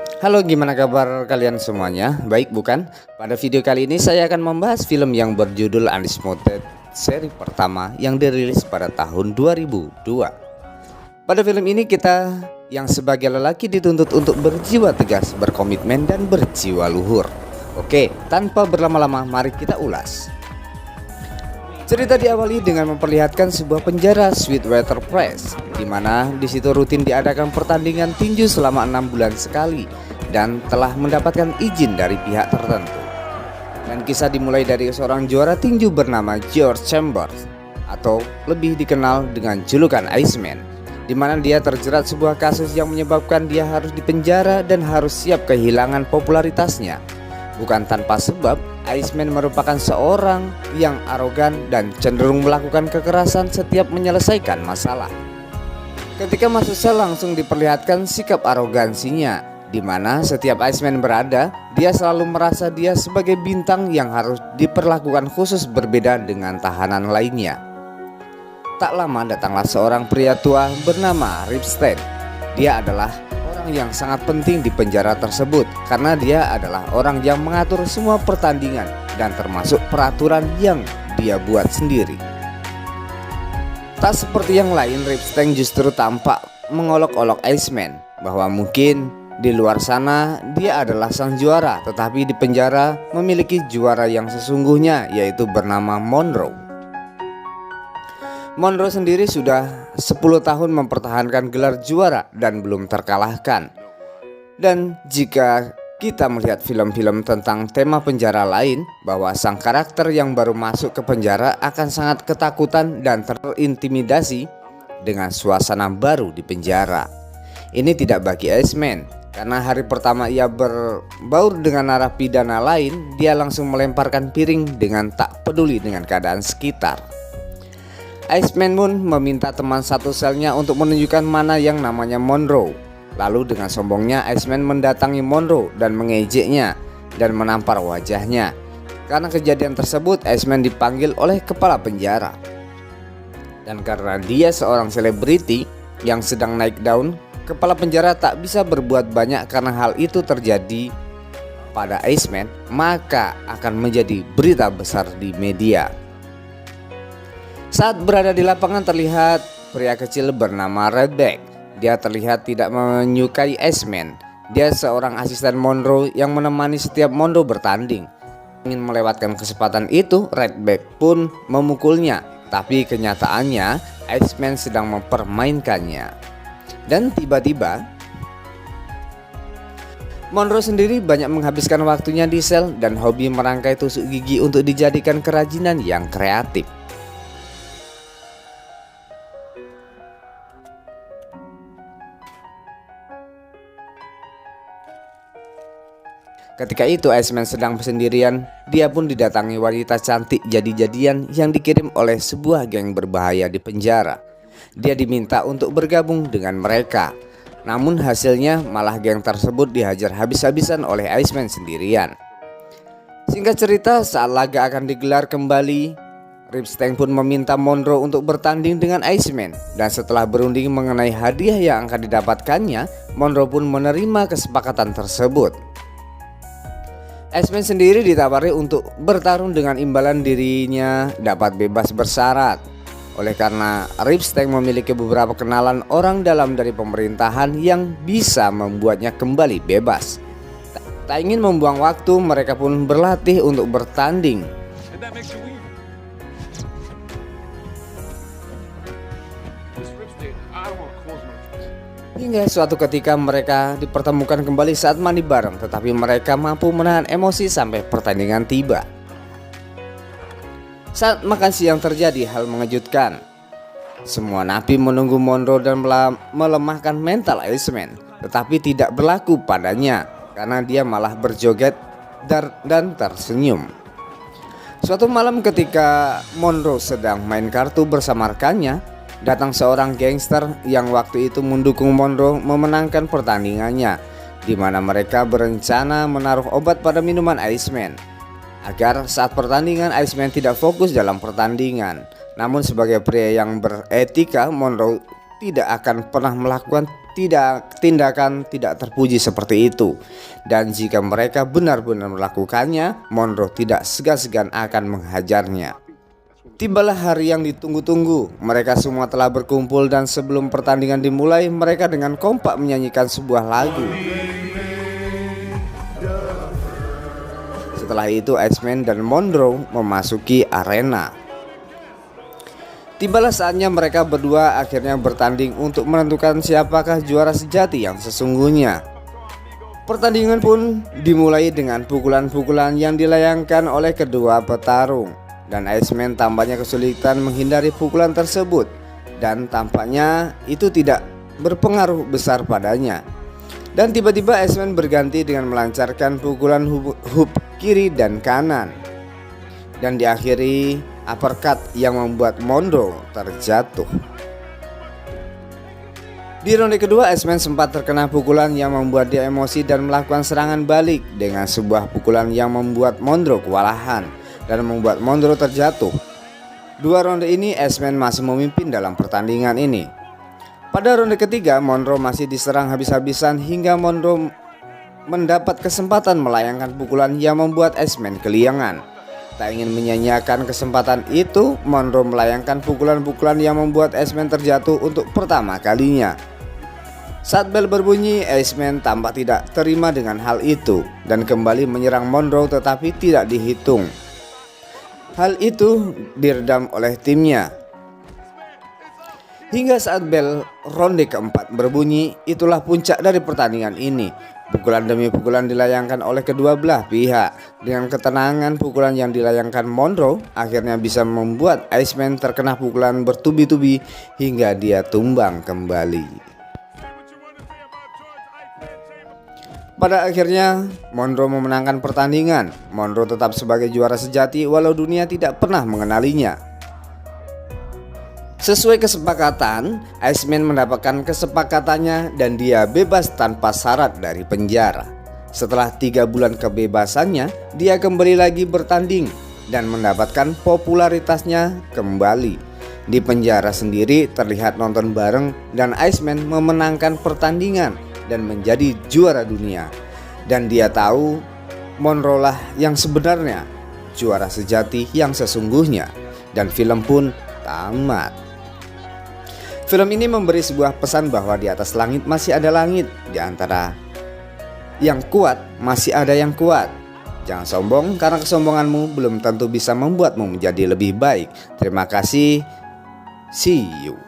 Halo, gimana kabar kalian semuanya? Baik bukan? Pada video kali ini saya akan membahas film yang berjudul Undisputed seri pertama yang dirilis pada tahun 2002. Pada film ini kita yang sebagai lelaki dituntut untuk berjiwa tegas, berkomitmen dan berjiwa luhur. Oke, tanpa berlama-lama mari kita ulas. Cerita diawali dengan memperlihatkan sebuah penjara Sweetwater Press, di mana di situ rutin diadakan pertandingan tinju selama 6 bulan sekali dan telah mendapatkan izin dari pihak tertentu. Dan kisah dimulai dari seorang juara tinju bernama George Chambers, atau lebih dikenal dengan julukan Iceman, di mana dia terjerat sebuah kasus yang menyebabkan dia harus dipenjara dan harus siap kehilangan popularitasnya. Bukan tanpa sebab, Iceman merupakan seorang yang arogan dan cenderung melakukan kekerasan setiap menyelesaikan masalah. Ketika masuk sel langsung diperlihatkan sikap arogansinya, di mana setiap Iceman berada, dia selalu merasa dia sebagai bintang yang harus diperlakukan khusus berbeda dengan tahanan lainnya. Tak lama datanglah seorang pria tua bernama Ripstein. Dia adalah orang yang sangat penting di penjara tersebut karena dia adalah orang yang mengatur semua pertandingan dan termasuk peraturan yang dia buat sendiri. Tak seperti yang lain, Ripstein justru tampak mengolok-olok Iceman bahwa mungkin di luar sana dia adalah sang juara, tetapi di penjara memiliki juara yang sesungguhnya, yaitu bernama Monroe. Monroe sendiri sudah 10 tahun mempertahankan gelar juara dan belum terkalahkan. Dan jika kita melihat film-film tentang tema penjara lain, bahwa sang karakter yang baru masuk ke penjara akan sangat ketakutan dan terintimidasi dengan suasana baru di penjara. Ini tidak bagi Iceman, karena hari pertama ia berbaur dengan narapidana lain, dia langsung melemparkan piring dengan tak peduli dengan keadaan sekitar. Iceman pun meminta teman satu selnya untuk menunjukkan mana yang namanya Monroe. Lalu dengan sombongnya Iceman mendatangi Monroe dan mengejeknya dan menampar wajahnya. Karena kejadian tersebut, Iceman dipanggil oleh kepala penjara. Dan karena dia seorang selebriti yang sedang naik daun, kepala penjara tak bisa berbuat banyak karena hal itu terjadi pada Iceman, maka akan menjadi berita besar di media. Saat berada di lapangan terlihat pria kecil bernama Redback. Dia terlihat tidak menyukai Iceman. Dia seorang asisten Monroe yang menemani setiap Monroe bertanding. Ingin melewatkan kesempatan itu, Redback pun memukulnya. Tapi kenyataannya Iceman sedang mempermainkannya. Dan tiba-tiba Monroe sendiri banyak menghabiskan waktunya di sel dan hobi merangkai tusuk gigi untuk dijadikan kerajinan yang kreatif. Ketika itu Iceman sedang sendirian, dia pun didatangi wanita cantik jadi-jadian yang dikirim oleh sebuah geng berbahaya di penjara. Dia diminta untuk bergabung dengan mereka. Namun hasilnya malah geng tersebut dihajar habis-habisan oleh Iceman sendirian. Singkat cerita, saat laga akan digelar kembali, Ripstein pun meminta Monroe untuk bertanding dengan Iceman. Dan setelah berunding mengenai hadiah yang akan didapatkannya, Monroe pun menerima kesepakatan tersebut. Iceman sendiri ditawari untuk bertarung dengan imbalan dirinya dapat bebas bersyarat. Oleh karena Ripstein memiliki beberapa kenalan orang dalam dari pemerintahan yang bisa membuatnya kembali bebas. Tak ingin membuang waktu, mereka pun berlatih untuk bertanding. Hingga suatu ketika mereka dipertemukan kembali saat mandi bareng, tetapi mereka mampu menahan emosi sampai pertandingan tiba. Saat makan siang terjadi hal mengejutkan. Semua napi menunggu Monroe dan melemahkan mental Iceman, tetapi tidak berlaku padanya karena dia malah berjoget dan tersenyum. Suatu malam ketika Monroe sedang main kartu bersama rekannya, datang seorang gangster yang waktu itu mendukung Monroe memenangkan pertandingannya, di mana mereka berencana menaruh obat pada minuman Iceman agar saat pertandingan Iceman tidak fokus dalam pertandingan. Namun sebagai pria yang beretika, Monroe tidak akan pernah melakukan tindakan tidak terpuji seperti itu. Dan jika mereka benar-benar melakukannya, Monroe tidak segan-segan akan menghajarnya. Tibalah hari yang ditunggu-tunggu. Mereka semua telah berkumpul dan sebelum pertandingan dimulai, mereka dengan kompak menyanyikan sebuah lagu. Setelah itu Iceman dan Monroe memasuki arena. Tibalah saatnya mereka berdua akhirnya bertanding untuk menentukan siapakah juara sejati yang sesungguhnya. Pertandingan pun dimulai dengan pukulan-pukulan yang dilayangkan oleh kedua petarung. Dan Iceman tampaknya kesulitan menghindari pukulan tersebut. Dan tampaknya itu tidak berpengaruh besar padanya. Dan tiba-tiba Iceman berganti dengan melancarkan pukulan hook kiri dan kanan. Dan diakhiri uppercut yang membuat Monroe terjatuh. Di ronde kedua, Iceman sempat terkena pukulan yang membuat dia emosi dan melakukan serangan balik dengan sebuah pukulan yang membuat Monroe kewalahan dan membuat Monroe terjatuh. Dua ronde ini Iceman masih memimpin dalam pertandingan ini. Pada ronde ketiga, Monroe masih diserang habis-habisan hingga Monroe mendapat kesempatan melayangkan pukulan yang membuat Iceman keliangan. Tak ingin menyanyiakan kesempatan itu, Monroe melayangkan pukulan-pukulan yang membuat Iceman terjatuh untuk pertama kalinya. Saat bel berbunyi, Iceman tampak tidak terima dengan hal itu dan kembali menyerang Monroe tetapi tidak dihitung. Hal itu diredam oleh timnya. Hingga saat bel ronde keempat berbunyi, itulah puncak dari pertandingan ini. Pukulan demi pukulan dilayangkan oleh kedua belah pihak. Dengan ketenangan pukulan yang dilayangkan Monroe akhirnya bisa membuat Iceman terkena pukulan bertubi-tubi hingga dia tumbang kembali. Pada akhirnya Monroe memenangkan pertandingan. Monroe tetap sebagai juara sejati walau dunia tidak pernah mengenalinya. Sesuai kesepakatan, Iceman mendapatkan kesepakatannya dan dia bebas tanpa syarat dari penjara. Setelah 3 bulan kebebasannya, dia kembali lagi bertanding dan mendapatkan popularitasnya kembali. Di penjara sendiri terlihat nonton bareng dan Iceman memenangkan pertandingan dan menjadi juara dunia. Dan dia tahu Monroe lah yang sebenarnya juara sejati yang sesungguhnya. Dan film pun tamat. Film ini memberi sebuah pesan bahwa di atas langit masih ada langit. Di antara yang kuat masih ada yang kuat. Jangan sombong karena kesombonganmu belum tentu bisa membuatmu menjadi lebih baik. Terima kasih. See you.